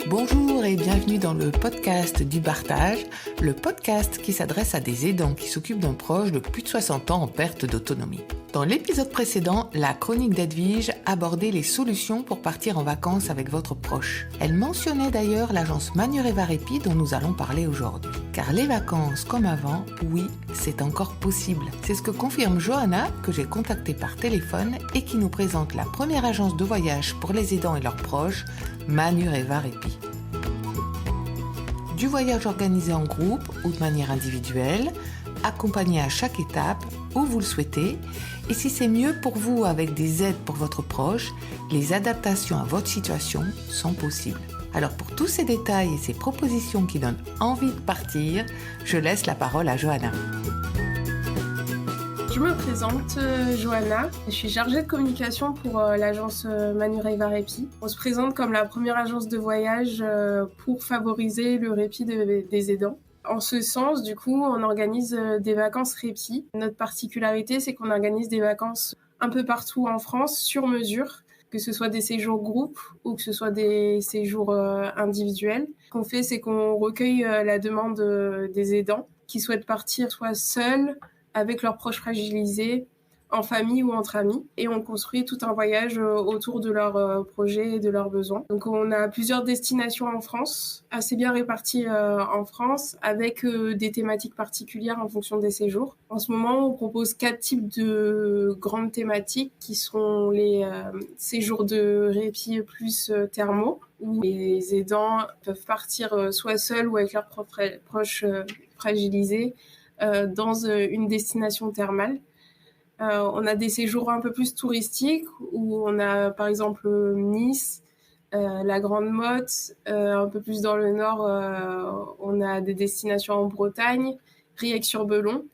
Bonjour et bienvenue dans le podcast du Partage, le podcast qui s'adresse à des aidants qui s'occupent d'un proche de plus de 60 ans en perte d'autonomie. Dans l'épisode précédent, la chronique d'Edwige abordait les solutions pour partir en vacances avec votre proche. Elle mentionnait d'ailleurs l'agence Manureva Répit dont nous allons parler aujourd'hui. Car les vacances comme avant, oui, c'est encore possible. C'est ce que confirme Johanna, que j'ai contactée par téléphone et qui nous présente la première agence de voyage pour les aidants et leurs proches, Manureva Répit. Du voyage organisé en groupe ou de manière individuelle, accompagné à chaque étape où vous le souhaitez, et si c'est mieux pour vous avec des aides pour votre proche, les adaptations à votre situation sont possibles. Alors pour tous ces détails et ces propositions qui donnent envie de partir, je laisse la parole à Johanna. Je me présente, Johanna. Je suis chargée de communication pour l'agence Manureva Répit. On se présente comme la première agence de voyage pour favoriser le répit des aidants. En ce sens, du coup, on organise des vacances répit. Notre particularité, c'est qu'on organise des vacances un peu partout en France, sur mesure, que ce soit des séjours groupes ou que ce soit des séjours individuels. Ce qu'on fait, c'est qu'on recueille la demande des aidants qui souhaitent partir soit seuls, avec leurs proches fragilisés, en famille ou entre amis. Et on construit tout un voyage autour de leurs projets et de leurs besoins. Donc on a plusieurs destinations en France, assez bien réparties en France, avec des thématiques particulières en fonction des séjours. En ce moment, on propose 4 types de grandes thématiques qui sont les séjours de répit plus thermaux, où les aidants peuvent partir soit seuls ou avec leurs proches fragilisés, dans une destination thermale. On a des séjours un peu plus touristiques où on a par exemple Nice, la Grande Motte, un peu plus dans le nord, on a des destinations en Bretagne, Riec-sur-Belon.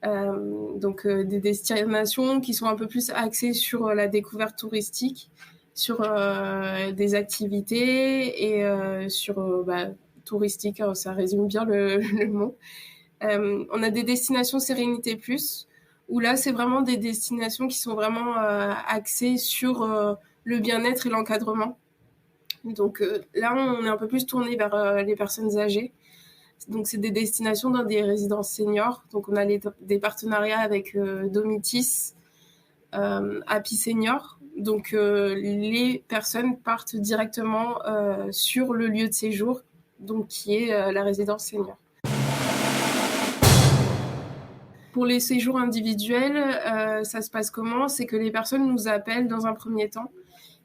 Donc des destinations qui sont un peu plus axées sur la découverte touristique, sur des activités et sur touristique, ça résume bien le mot. On a des destinations Sérénité Plus, où là, c'est vraiment des destinations qui sont vraiment axées sur le bien-être et l'encadrement. Donc là, on est un peu plus tourné vers les personnes âgées. Donc, c'est des destinations dans des résidences seniors. Donc, on a des partenariats avec Domitis, Happy Senior. Donc, les personnes partent directement sur le lieu de séjour, donc qui est la résidence senior. Pour les séjours individuels, ça se passe comment ? C'est que les personnes nous appellent dans un premier temps.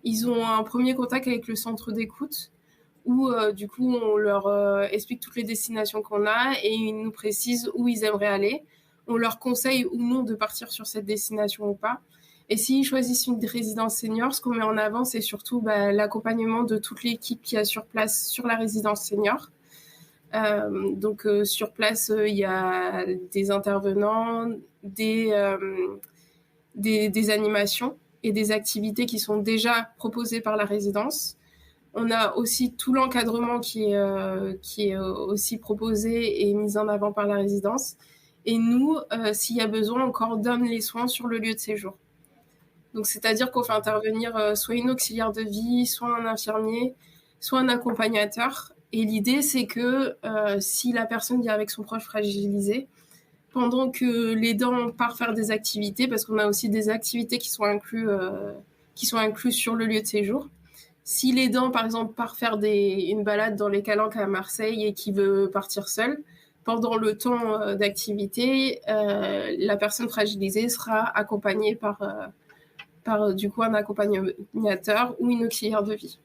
Ils ont un premier contact avec le centre d'écoute où du coup on leur explique toutes les destinations qu'on a et ils nous précisent où ils aimeraient aller. On leur conseille ou non de partir sur cette destination ou pas. Et s'ils choisissent une résidence senior, ce qu'on met en avant, c'est surtout l'accompagnement de toute l'équipe qui est sur place sur la résidence senior. Donc sur place, il y a des intervenants, des animations et des activités qui sont déjà proposées par la résidence. On a aussi tout l'encadrement qui est aussi proposé et mis en avant par la résidence. Et nous, s'il y a besoin, on coordonne les soins sur le lieu de séjour. Donc c'est-à-dire qu'on fait intervenir soit une auxiliaire de vie, soit un infirmier, soit un accompagnateur. Et l'idée, c'est que si la personne vient avec son proche fragilisé, pendant que l'aidant part faire des activités, parce qu'on a aussi des activités qui sont incluses sur le lieu de séjour, si l'aidant, par exemple, part faire une balade dans les Calanques à Marseille et qu'il veut partir seul, pendant le temps d'activité, la personne fragilisée sera accompagnée par du coup un accompagnateur ou une auxiliaire de vie.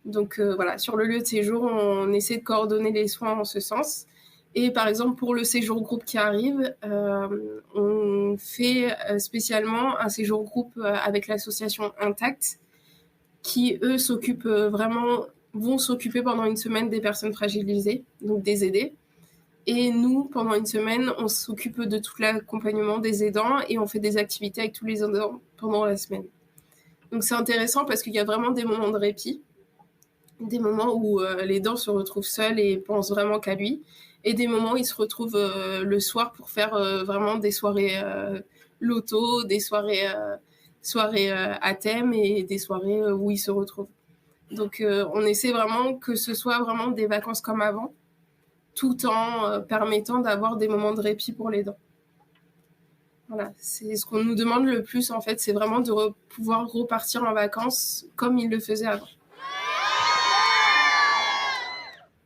Donc voilà, sur le lieu de séjour, on essaie de coordonner les soins en ce sens. Et par exemple, pour le séjour groupe qui arrive, on fait spécialement un séjour groupe avec l'association Intact, qui eux vont s'occuper pendant une semaine des personnes fragilisées, donc des aidés. Et nous, pendant une semaine, on s'occupe de tout l'accompagnement des aidants et on fait des activités avec tous les aidants pendant la semaine. Donc c'est intéressant parce qu'il y a vraiment des moments de répit, des moments où l'aidant se retrouve seul et pense vraiment qu'à lui, et des moments où il se retrouve le soir pour faire vraiment des soirées loto, des soirées à thème et des soirées où il se retrouve. Donc on essaie vraiment que ce soit vraiment des vacances comme avant, tout en permettant d'avoir des moments de répit pour l'aidant. Voilà, c'est ce qu'on nous demande le plus en fait, c'est vraiment de pouvoir repartir en vacances comme ils le faisaient avant.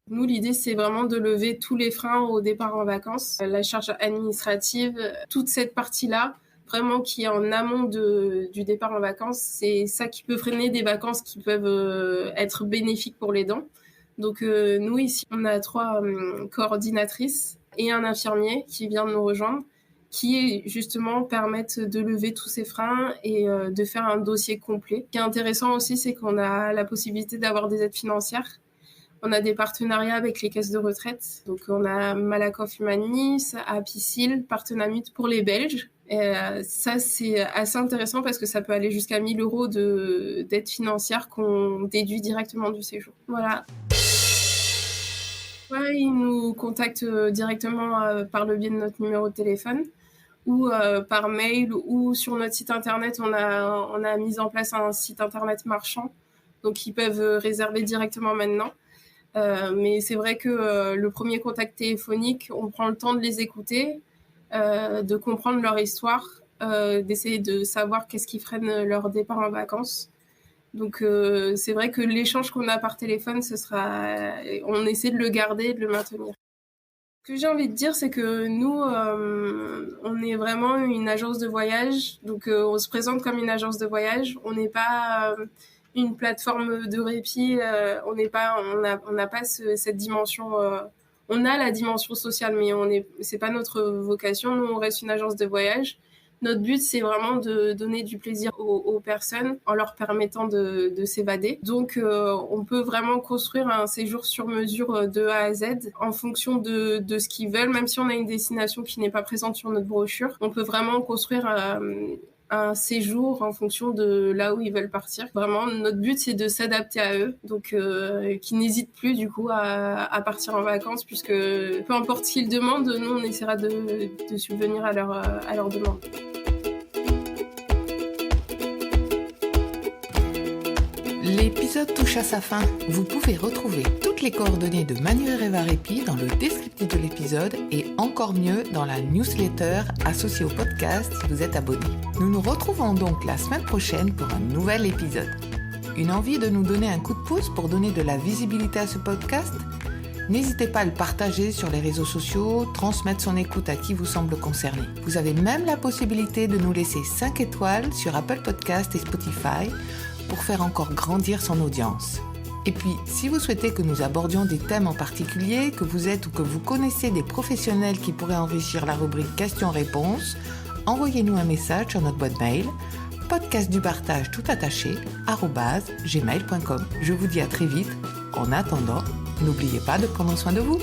Nous, l'idée, c'est vraiment de lever tous les freins au départ en vacances, la charge administrative, toute cette partie-là, vraiment qui est en amont du départ en vacances, c'est ça qui peut freiner des vacances qui peuvent être bénéfiques pour l'aidant. Donc nous, ici, on a 3 coordinatrices et un infirmier qui vient de nous rejoindre, qui justement permettent de lever tous ces freins et de faire un dossier complet. Ce qui est intéressant aussi, c'est qu'on a la possibilité d'avoir des aides financières. On a des partenariats avec les caisses de retraite. Donc on a Malakoff Humanis, Apicil, Partenamut pour les Belges. Et ça, c'est assez intéressant parce que ça peut aller jusqu'à 1 000 € d'aide financière qu'on déduit directement du séjour. Voilà. Ouais, ils nous contactent directement par le biais de notre numéro de téléphone ou par mail ou sur notre site internet. On a mis en place un site internet marchand, donc ils peuvent réserver directement maintenant. Mais c'est vrai que le premier contact téléphonique, on prend le temps de les écouter, de comprendre leur histoire, d'essayer de savoir qu'est-ce qui freine leur départ en vacances. Donc c'est vrai que l'échange qu'on a par téléphone, on essaie de le garder et de le maintenir. Ce que j'ai envie de dire, c'est que nous, on est vraiment une agence de voyage, donc on se présente comme une agence de voyage. On n'est pas une plateforme de répit, on n'a pas cette dimension. On a la dimension sociale, mais c'est pas notre vocation. Nous, on reste une agence de voyage. Notre but, c'est vraiment de donner du plaisir aux personnes en leur permettant de s'évader. Donc, on peut vraiment construire un séjour sur mesure de A à Z en fonction de ce qu'ils veulent. Même si on a une destination qui n'est pas présente sur notre brochure, on peut vraiment construire un séjour en fonction de là où ils veulent partir. Vraiment, notre but, c'est de s'adapter à eux. Donc, qu'ils n'hésitent plus, du coup, à partir en vacances, puisque peu importe ce qu'ils demandent, nous, on essaiera de subvenir à leur demande. L'épisode touche à sa fin. Vous pouvez retrouver toutes les coordonnées de Manuel Reva Répit dans le descriptif de l'épisode et encore mieux dans la newsletter associée au podcast si vous êtes abonné. Nous nous retrouvons donc la semaine prochaine pour un nouvel épisode. Une envie de nous donner un coup de pouce pour donner de la visibilité à ce podcast ? N'hésitez pas à le partager sur les réseaux sociaux, transmettre son écoute à qui vous semble concerné. Vous avez même la possibilité de nous laisser 5 étoiles sur Apple Podcasts et Spotify pour faire encore grandir son audience. Et puis, si vous souhaitez que nous abordions des thèmes en particulier, que vous êtes ou que vous connaissez des professionnels qui pourraient enrichir la rubrique questions-réponses, envoyez-nous un message sur notre boîte mail podcastdupartage@gmail.com. Je vous dis à très vite. En attendant, n'oubliez pas de prendre soin de vous.